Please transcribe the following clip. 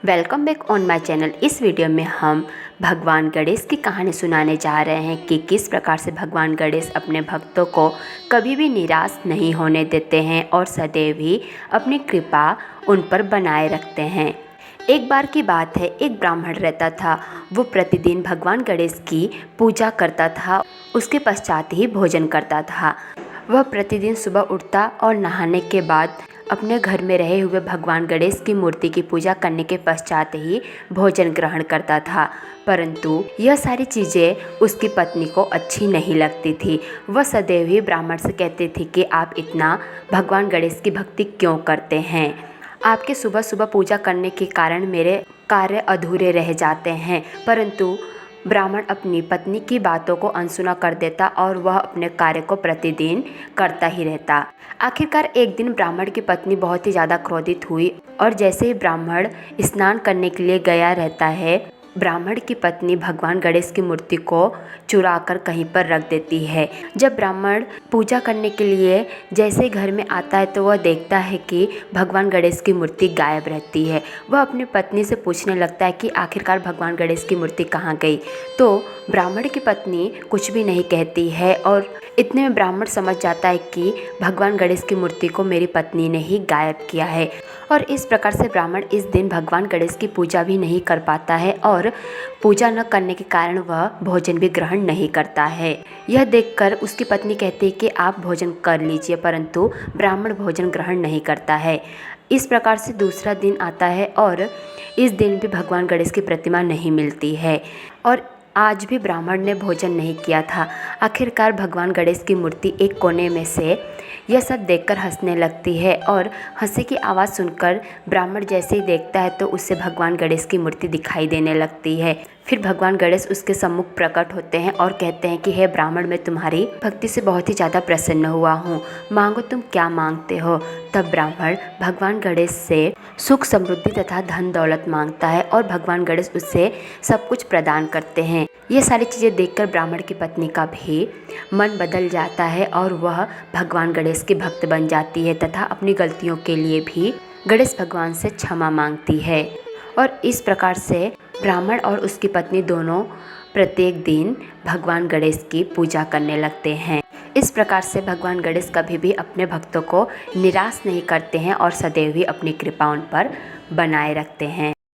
Welcome back on my channel. इस video में हम भगवान गणेश की कहानी सुनाने जा रहे हैं कि किस प्रकार से भगवान गणेश अपने भक्तों को कभी भी निराश नहीं होने देते हैं और सदैव ही अपनी कृपा उन पर बनाए रखते हैं। एक बार की बात है, एक ब्राह्मण रहता था। वो प्रतिदिन भगवान गणेश की पूजा करता था, उसके पश्चात ही भोजन करता था। वह प्रतिदिन सुबह उठता और नहाने के बाद अपने घर में रहे हुए भगवान गणेश की मूर्ति की पूजा करने के पश्चात ही भोजन ग्रहण करता था। परंतु यह सारी चीज़ें उसकी पत्नी को अच्छी नहीं लगती थी। वह सदैव ही ब्राह्मण से कहती थी कि आप इतना भगवान गणेश की भक्ति क्यों करते हैं? आपके सुबह सुबह पूजा करने के कारण मेरे कार्य अधूरे रह जाते हैं। परंतु ब्राह्मण अपनी पत्नी की बातों को अनसुना कर देता और वह अपने कार्य को प्रतिदिन करता ही रहता। आखिरकार एक दिन ब्राह्मण की पत्नी बहुत ही ज़्यादा क्रोधित हुई और जैसे ही ब्राह्मण स्नान करने के लिए गया रहता है, ब्राह्मण की पत्नी भगवान गणेश की मूर्ति को चुराकर कहीं पर रख देती है। जब ब्राह्मण पूजा करने के लिए जैसे ही घर में आता है तो वह देखता है कि भगवान गणेश की मूर्ति गायब रहती है। वह अपनी पत्नी से पूछने लगता है कि आखिरकार भगवान गणेश की मूर्ति कहाँ गई। तो ब्राह्मण की पत्नी कुछ भी नहीं कहती है और इतने में ब्राह्मण समझ जाता है कि भगवान गणेश की मूर्ति को मेरी पत्नी ने ही गायब किया है। और इस प्रकार से ब्राह्मण इस दिन भगवान गणेश की पूजा भी नहीं कर पाता है और पूजा न करने के कारण वह भोजन भी ग्रहण नहीं करता है। यह देखकर उसकी पत्नी कहती है कि आप भोजन कर लीजिए, परंतु ब्राह्मण भोजन ग्रहण नहीं करता है। इस प्रकार से दूसरा दिन आता है और इस दिन भी भगवान गणेश की प्रतिमा नहीं मिलती है और आज भी ब्राह्मण ने भोजन नहीं किया था। आखिरकार भगवान गणेश की मूर्ति एक कोने में से यह सब देखकर हंसने लगती है और हंसी की आवाज़ सुनकर ब्राह्मण जैसे ही देखता है तो उसे भगवान गणेश की मूर्ति दिखाई देने लगती है। फिर भगवान गणेश उसके सम्मुख प्रकट होते हैं और कहते हैं कि हे ब्राह्मण, मैं तुम्हारी भक्ति से बहुत ही ज़्यादा प्रसन्न हुआ हूँ, मांगो तुम क्या मांगते हो। तब ब्राह्मण भगवान गणेश से सुख समृद्धि तथा धन दौलत मांगता है और भगवान गणेश उसे सब कुछ प्रदान करते हैं। ये सारी चीज़ें देखकर ब्राह्मण की पत्नी का भी मन बदल जाता है और वह भगवान गणेश की भक्त बन जाती है तथा अपनी गलतियों के लिए भी गणेश भगवान से क्षमा मांगती है। और इस प्रकार से ब्राह्मण और उसकी पत्नी दोनों प्रत्येक दिन भगवान गणेश की पूजा करने लगते हैं। इस प्रकार से भगवान गणेश कभी भी अपने भक्तों को निराश नहीं करते हैं और सदैव ही अपनी कृपा उन पर बनाए रखते हैं।